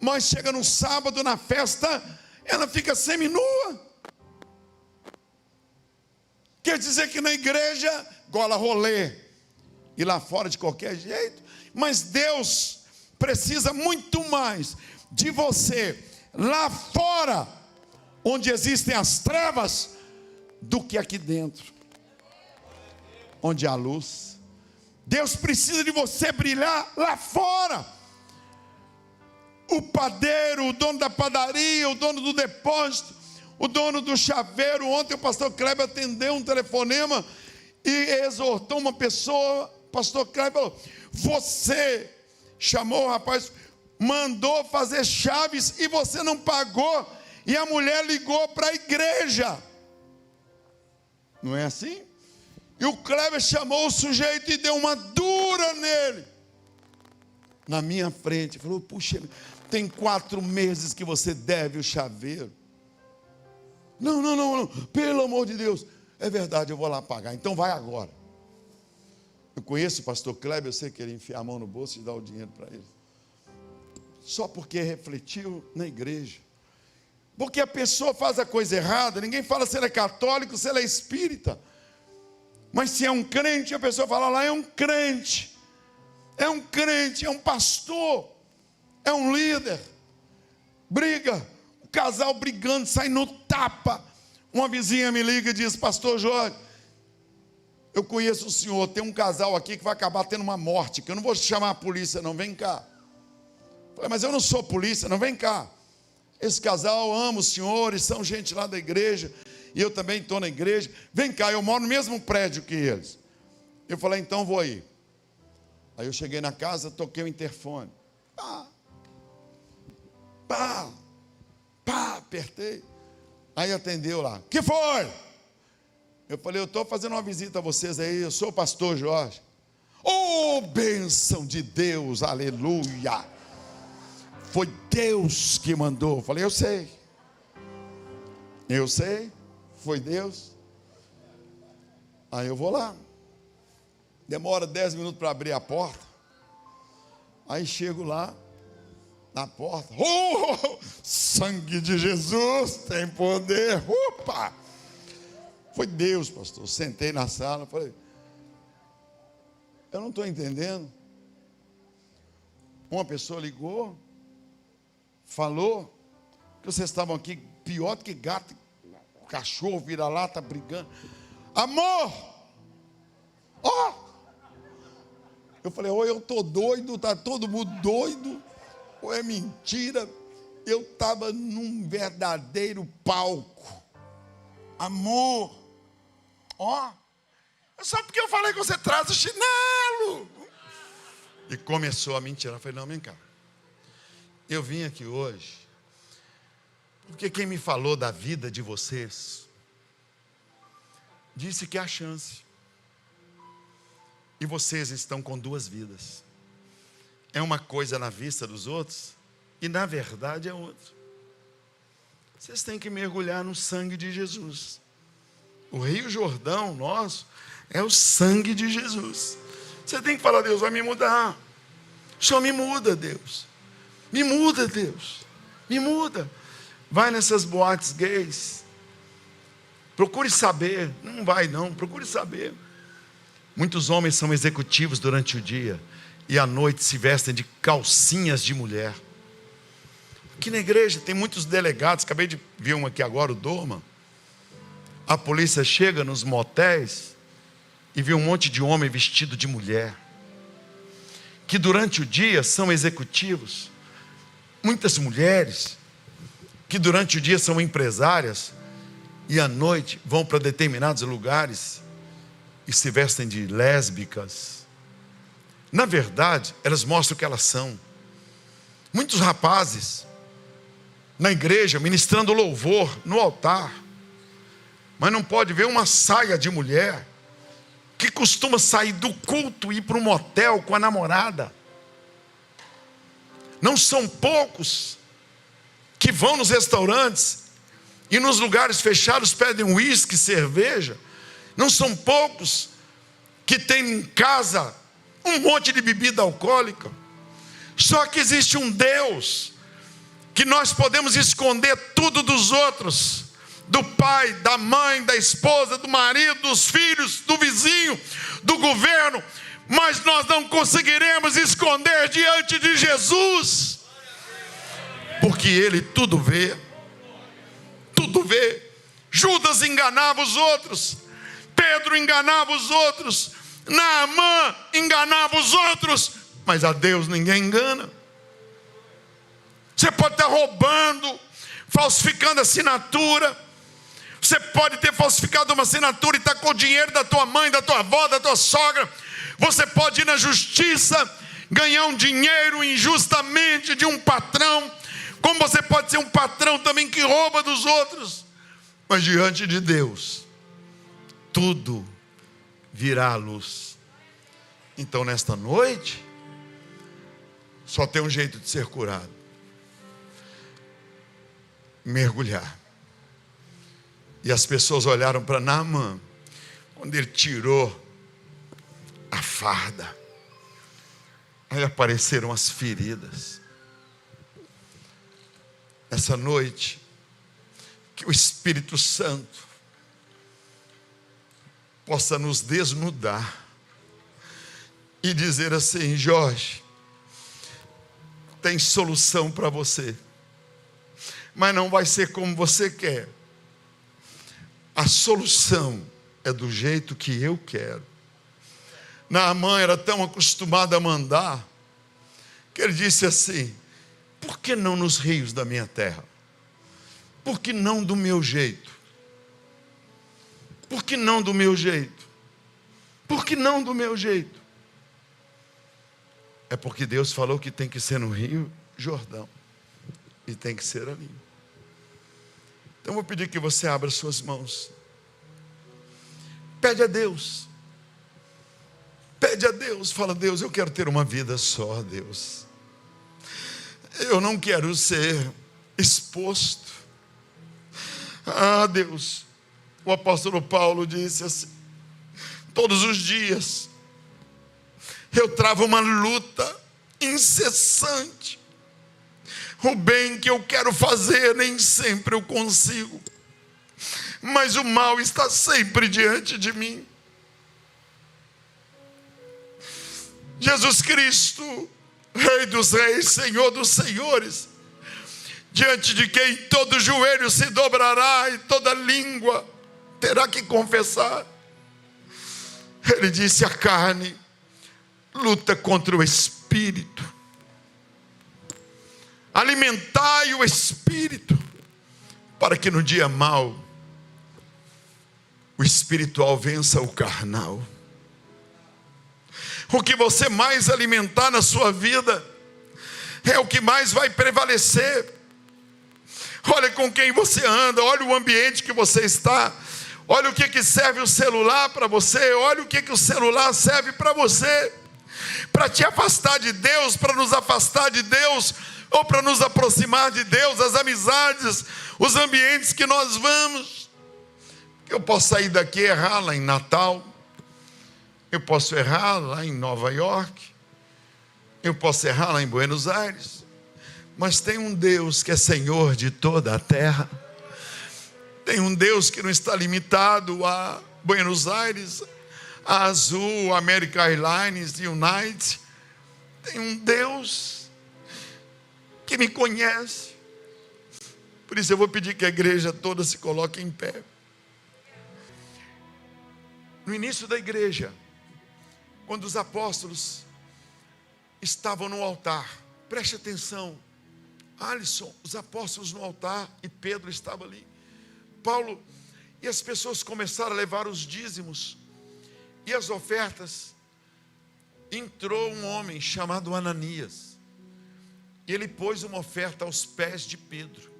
mas chega no sábado na festa, ela fica seminua. Quer dizer que na igreja, gola rolê, e lá fora de qualquer jeito. Mas Deus precisa muito mais de você lá fora, onde existem as trevas, do que aqui dentro, onde há luz. Deus precisa de você brilhar lá fora. O padeiro, o dono da padaria, o dono do depósito, o dono do chaveiro. Ontem o pastor Kleber atendeu um telefonema e exortou uma pessoa. O pastor Kleber falou, você chamou o rapaz, mandou fazer chaves e você não pagou, e a mulher ligou para a igreja. Não é assim? E o Kleber chamou o sujeito e deu uma dura nele, na minha frente. Falou, puxa, tem 4 meses que você deve o chaveiro. Não, pelo amor de Deus. É verdade, eu vou lá pagar, então vai agora. Eu conheço o pastor Kleber, eu sei que ele enfia a mão no bolso e dá o dinheiro para ele. Só porque refletiu na igreja. Porque a pessoa faz a coisa errada, ninguém fala se ele é católico, se ele é espírita. Mas se é um crente, a pessoa fala lá, é um crente, é um pastor, é um líder. Briga, o casal brigando, sai no tapa. Uma vizinha me liga e diz, pastor Jorge, eu conheço o senhor, tem um casal aqui que vai acabar tendo uma morte, que eu não vou chamar a polícia não, vem cá. Eu falei, mas eu não sou polícia, não, vem cá. Esse casal ama o senhor, e são gente lá da igreja, e eu também estou na igreja. Vem cá, eu moro no mesmo prédio que eles. Eu falei, então vou aí. Aí eu cheguei na casa, toquei o interfone. Pá, apertei. Aí atendeu lá. Que foi? Eu falei, eu estou fazendo uma visita a vocês aí, eu sou o pastor Jorge. Oh, bênção de Deus, aleluia. Foi Deus que mandou. Eu falei, eu sei, foi Deus. Aí eu vou lá. Demora 10 minutos para abrir a porta. Aí chego lá, na porta. Oh, sangue de Jesus tem poder. Opa! Foi Deus, pastor. Sentei na sala, falei, Eu não estou entendendo. Uma pessoa ligou, falou que vocês estavam aqui pior do que gato, cachorro, vira-lata, brigando. Amor! Ó! Eu falei, ou eu estou doido, está todo mundo doido, ou é mentira. Eu estava num verdadeiro palco. Amor! Ó! Só porque eu falei que você traz o chinelo. E começou a mentira. Eu falei, não, vem cá. Eu vim aqui hoje porque quem me falou da vida de vocês disse que há chance. E vocês estão com duas vidas. É uma coisa na vista dos outros e na verdade é outra. Vocês têm que mergulhar no sangue de Jesus. O Rio Jordão nosso é o sangue de Jesus. Você tem que falar, Deus vai me mudar. O Senhor me muda, Deus. Me muda, Deus. Me muda. Vai nessas boates gays. Procure saber. Não vai não, procure saber. Muitos homens são executivos durante o dia e à noite se vestem de calcinhas de mulher. Aqui na igreja tem muitos delegados. Acabei de ver um aqui agora, o Dorma. A polícia chega nos motéis e vê um monte de homem vestido de mulher, que durante o dia são executivos. Muitas mulheres, que durante o dia são empresárias, e à noite vão para determinados lugares e se vestem de lésbicas. Na verdade, elas mostram o que elas são. Muitos rapazes, na igreja, ministrando louvor no altar, mas não pode ver uma saia de mulher, que costuma sair do culto e ir para um motel com a namorada. Não são poucos que vão nos restaurantes e nos lugares fechados pedem uísque, cerveja. Não são poucos que têm em casa um monte de bebida alcoólica. Só que existe um Deus que nós podemos esconder tudo dos outros, do pai, da mãe, da esposa, do marido, dos filhos, do vizinho, do governo, mas nós não conseguiremos esconder diante de Jesus, porque Ele tudo vê. Tudo vê. Judas enganava os outros, Pedro enganava os outros, Naamã enganava os outros, mas a Deus ninguém engana. Você pode estar roubando, falsificando assinatura. Você pode ter falsificado uma assinatura e estar com o dinheiro da tua mãe, da tua avó, da tua sogra. Você pode ir na justiça, ganhar um dinheiro injustamente de um patrão. Como você pode ser um patrão também que rouba dos outros. Mas diante de Deus, tudo virá à luz. Então nesta noite, só tem um jeito de ser curado: mergulhar. E as pessoas olharam para Naamã, quando ele tirou a farda, aí apareceram as feridas. Essa noite, que o Espírito Santo possa nos desnudar e dizer assim: Jorge, tem solução para você, mas não vai ser como você quer. A solução é do jeito que eu quero. Naamã era tão acostumado a mandar, que ele disse assim: por que não nos rios da minha terra? Por que não do meu jeito? Por que não do meu jeito? Por que não do meu jeito? É porque Deus falou que tem que ser no Rio Jordão, e tem que ser ali. Então eu vou pedir que você abra suas mãos. Pede a Deus. Pede a Deus. Fala: Deus, eu quero ter uma vida só, Deus. Eu não quero ser exposto. Ah, Deus. O apóstolo Paulo disse assim: todos os dias eu travo uma luta incessante. O bem que eu quero fazer nem sempre eu consigo, mas o mal está sempre diante de mim. Jesus Cristo, Rei dos reis, Senhor dos senhores, diante de quem todo joelho se dobrará e toda língua terá que confessar. Ele disse: a carne luta contra o espírito, alimentai o espírito, para que no dia mau o espiritual vença o carnal. O que você mais alimentar na sua vida é o que mais vai prevalecer. Olha com quem você anda, olha o ambiente que você está, olha o que serve o celular para você, olha o que o celular serve para você, para te afastar de Deus, para nos afastar de Deus, ou para nos aproximar de Deus, as amizades, os ambientes que nós vamos. Eu posso sair daqui e errar lá em Natal, eu posso errar lá em Nova York, eu posso errar lá em Buenos Aires, mas tem um Deus que é Senhor de toda a terra. Tem um Deus que não está limitado a Buenos Aires, a Azul, American Airlines, United. Tem um Deus que me conhece. Por isso eu vou pedir que a igreja toda se coloque em pé. No início da igreja, quando os apóstolos estavam no altar, preste atenção, Alisson, os apóstolos no altar e Pedro estava ali, Paulo, e as pessoas começaram a levar os dízimos e as ofertas. Entrou um homem chamado Ananias, e ele pôs uma oferta aos pés de Pedro.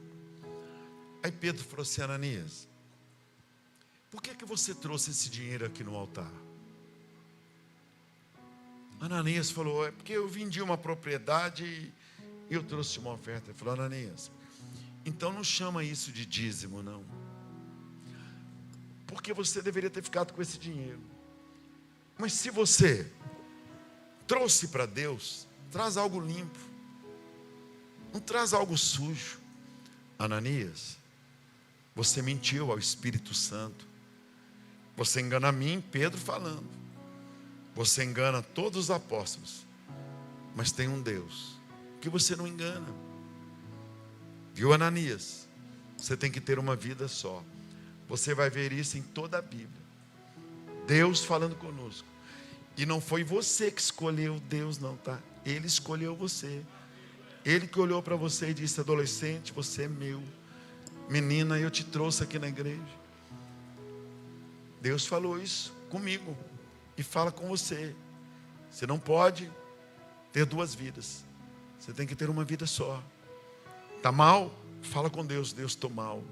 Aí Pedro falou assim: Ananias, por que você trouxe esse dinheiro aqui no altar? Ananias falou: é porque eu vendi uma propriedade e eu trouxe uma oferta. Ele falou: Ananias, então não chama isso de dízimo não, porque você deveria ter ficado com esse dinheiro. Mas se você trouxe para Deus, traz algo limpo, não traz algo sujo. Ananias, você mentiu ao Espírito Santo, você engana a mim, Pedro falando, você engana todos os apóstolos, mas tem um Deus que você não engana. Viu, Ananias? Você tem que ter uma vida só. Você vai ver isso em toda a Bíblia, Deus falando conosco. E não foi você que escolheu Deus não, tá? Ele escolheu você. Ele que olhou para você e disse: adolescente, você é meu. Menina, eu te trouxe aqui na igreja. Deus falou isso comigo e fala com você. Você não pode ter duas vidas, você tem que ter uma vida só. Está mal? Fala com Deus: Deus, estou mal,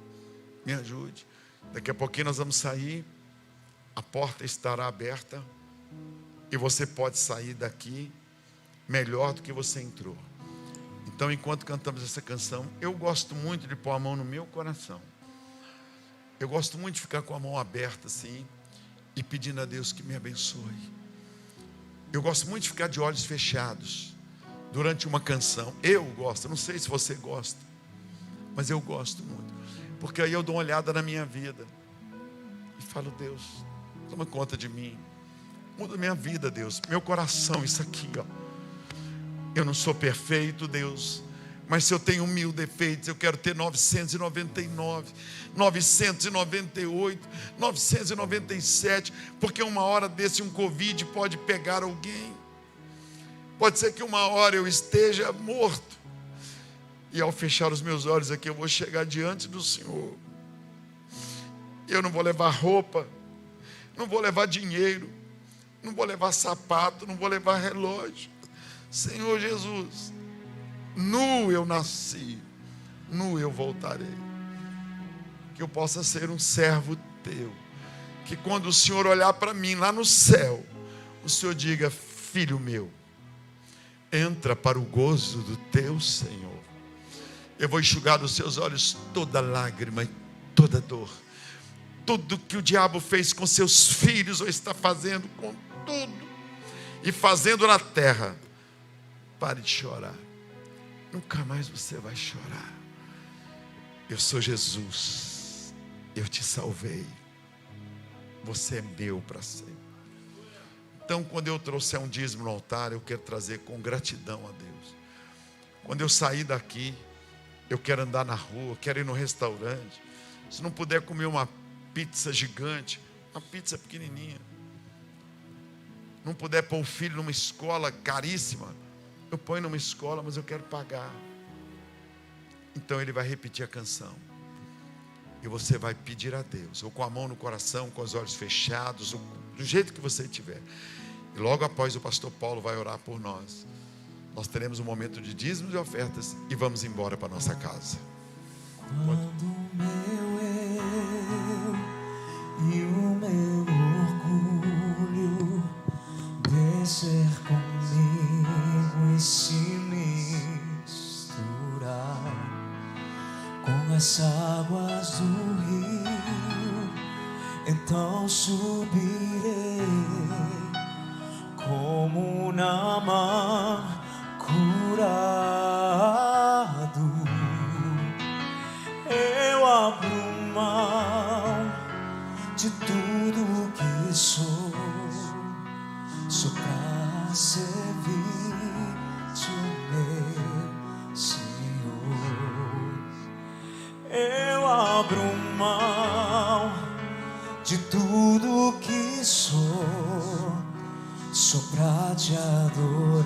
me ajude. Daqui a pouquinho nós vamos sair, a porta estará aberta e você pode sair daqui melhor do que você entrou. Então, enquanto cantamos essa canção, eu gosto muito de pôr a mão no meu coração. Eu gosto muito de ficar com a mão aberta assim e pedindo a Deus que me abençoe. Eu gosto muito de ficar de olhos fechados durante uma canção. Eu gosto, não sei se você gosta, mas eu gosto muito, porque aí eu dou uma olhada na minha vida e falo: Deus, toma conta de mim, muda minha vida, Deus, meu coração, isso aqui, ó. Eu não sou perfeito, Deus, mas se eu tenho 1000 defeitos, eu quero ter 999, 998, 997, porque uma hora desse um Covid pode pegar alguém. Pode ser que uma hora eu esteja morto, e ao fechar os meus olhos aqui, eu vou chegar diante do Senhor. Eu não vou levar roupa, não vou levar dinheiro, não vou levar sapato, não vou levar relógio. Senhor Jesus, nu eu nasci, nu eu voltarei. Que eu possa ser um servo teu, que quando o Senhor olhar para mim lá no céu, o Senhor diga: filho meu, entra para o gozo do teu Senhor. Eu vou enxugar dos seus olhos toda lágrima e toda dor. Tudo que o diabo fez com seus filhos, ou está fazendo com tudo e fazendo na terra, pare de chorar. Nunca mais você vai chorar. Eu sou Jesus, eu te salvei, você é meu para sempre. Então, quando eu trouxer um dízimo no altar, eu quero trazer com gratidão a Deus. Quando eu sair daqui, eu quero andar na rua, quero ir no restaurante. Se não puder comer uma pizza gigante, uma pizza pequenininha. Não puder pôr o filho numa escola caríssima, eu ponho numa escola, mas eu quero pagar. Então ele vai repetir a canção. E você vai pedir a Deus, ou com a mão no coração, com os olhos fechados, ou do jeito que você tiver. E logo após o pastor Paulo vai orar por nós. Nós teremos um momento de dízimos e ofertas e vamos embora para nossa casa. Quando o meu eu e o meu orgulho descer comigo e se misturar com as águas do rio, então subirei como na mar curado. Eu abro mão de tudo que sou, só pra servir-te, meu Senhor. Eu abro mão de tudo que sou, só pra te adorar,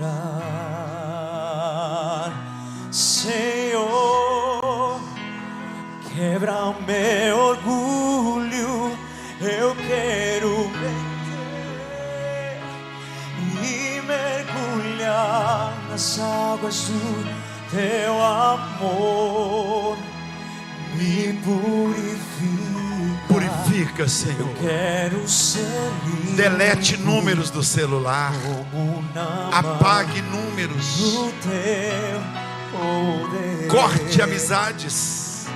Senhor. Quebra o meu orgulho, eu quero meter e mergulhar nas águas do teu amor. Me Purifica, Senhor. Eu quero ser livre. Delete números do celular. Apague números. Do teu poder. Corte amizades.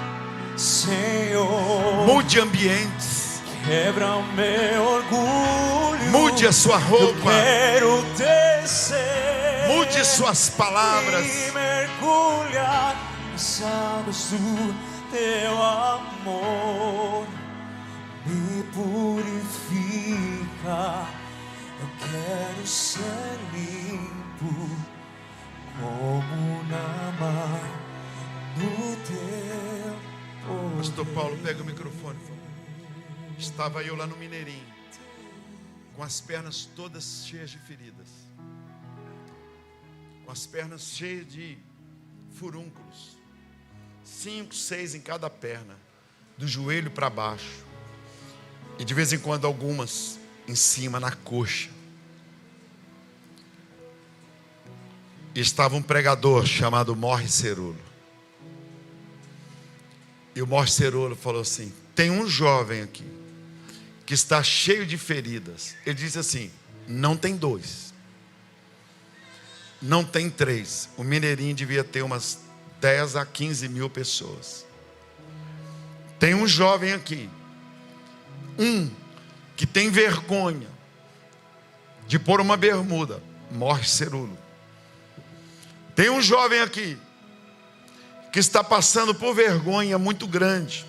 Senhor, mude ambientes. Quebra o meu orgulho. Mude a sua roupa. Eu quero descer. Mude suas palavras. E mergulhar nas águas do teu amor. Me purifica. Eu quero ser limpo como na mar no teu poder. Pastor Paulo, pega o microfone, por favor. Estava eu lá no Mineirinho, com as pernas todas cheias de feridas, com as pernas cheias de furúnculos, 5, 6 em cada perna, do joelho para baixo, e de vez em quando algumas em cima, na coxa. E estava um pregador chamado Morris Cerullo. E o Morris Cerullo falou assim: tem um jovem aqui que está cheio de feridas. Ele disse assim: não tem 2, não tem 3. O Mineirinho devia ter umas 10 a 15 mil pessoas. Tem um jovem aqui, que tem vergonha de pôr uma bermuda. Morris Cerullo. Tem um jovem aqui que está passando por vergonha muito grande.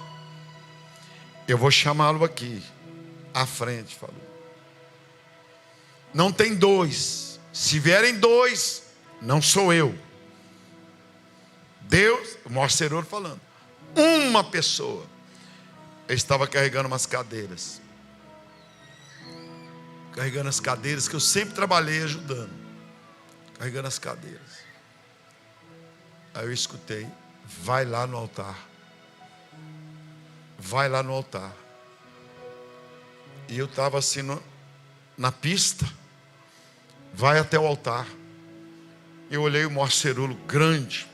Eu vou chamá-lo aqui à frente, falou. Não tem 2. Se vierem 2, não sou eu. Deus, o Morris Cerullo falando, uma pessoa. Eu estava carregando umas cadeiras. Carregando as cadeiras que eu sempre trabalhei ajudando. Carregando as cadeiras. Aí eu escutei: vai lá no altar. Vai lá no altar. E eu estava assim na pista. Vai até o altar. Eu olhei o Morris Cerullo grande,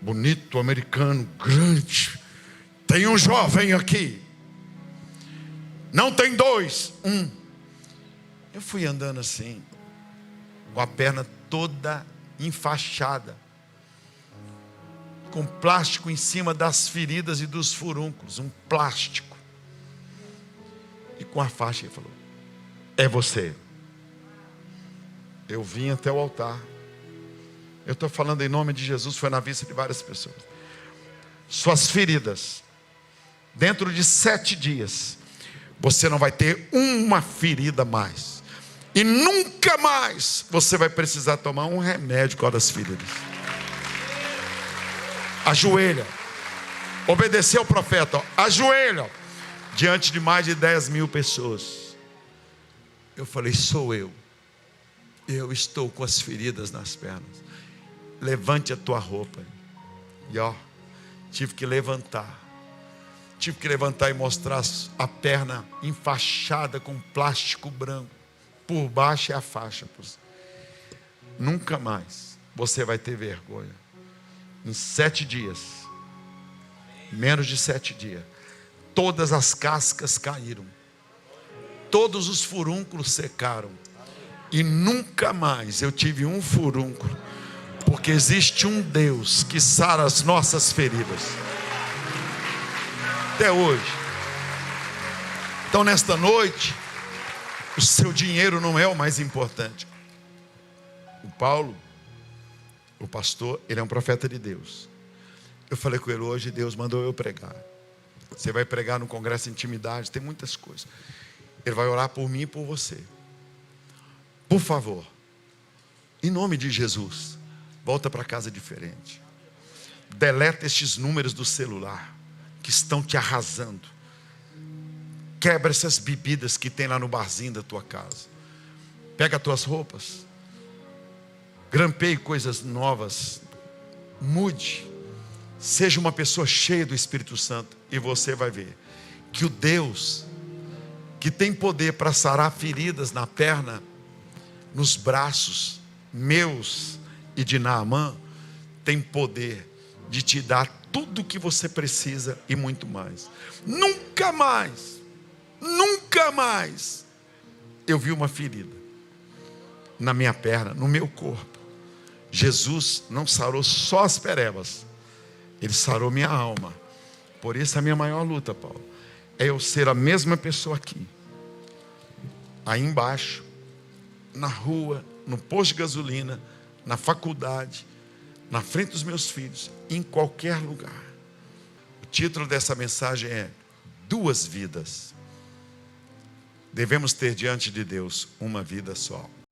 bonito, americano, grande. Tem um jovem aqui. Não tem 2, 1. Eu fui andando assim, com a perna toda enfaixada, com plástico em cima das feridas e dos furúnculos, um plástico. E com a faixa ele falou: é você. Eu vim até o altar. Eu estou falando em nome de Jesus, foi na vista de várias pessoas. Suas feridas, dentro de 7 dias, você não vai ter uma ferida mais. E nunca mais você vai precisar tomar um remédio por causa das feridas. Ajoelha. Obedecer ao profeta, ó. Ajoelha. Diante de mais de 10.000 pessoas. Eu falei, sou eu. Eu estou com as feridas nas pernas. Levante a tua roupa. E ó, tive que levantar. Tive que levantar e mostrar a perna enfaixada com plástico branco. Por baixo é a faixa. Nunca mais você vai ter vergonha. Em 7 dias, menos de 7 dias, todas as cascas caíram. Todos os furúnculos secaram. E nunca mais eu tive um furúnculo. Porque existe um Deus que sara as nossas feridas. Até hoje. Então nesta noite, o seu dinheiro não é o mais importante. O Paulo, o pastor, ele é um profeta de Deus. Eu falei com ele hoje, Deus mandou eu pregar. Você vai pregar no congresso de intimidade, tem muitas coisas. Ele vai orar por mim e por você. Por favor, em nome de Jesus, volta para casa diferente. Deleta estes números do celular que estão te arrasando. Quebra essas bebidas que tem lá no barzinho da tua casa. Pega as tuas roupas. Grampeie coisas novas. Mude. Seja uma pessoa cheia do Espírito Santo. E você vai ver que o Deus que tem poder para sarar feridas na perna, nos braços meus e de Naamã, tem poder de te dar tudo o que você precisa e muito mais. Nunca mais eu vi uma ferida na minha perna, no meu corpo. Jesus não sarou só as perebas, Ele sarou minha alma. Por isso a minha maior luta, Paulo, é eu ser a mesma pessoa aqui, aí embaixo, na rua, no posto de gasolina, na faculdade, na frente dos meus filhos, em qualquer lugar. O título dessa mensagem é 2 vidas. Devemos ter diante de Deus uma vida só.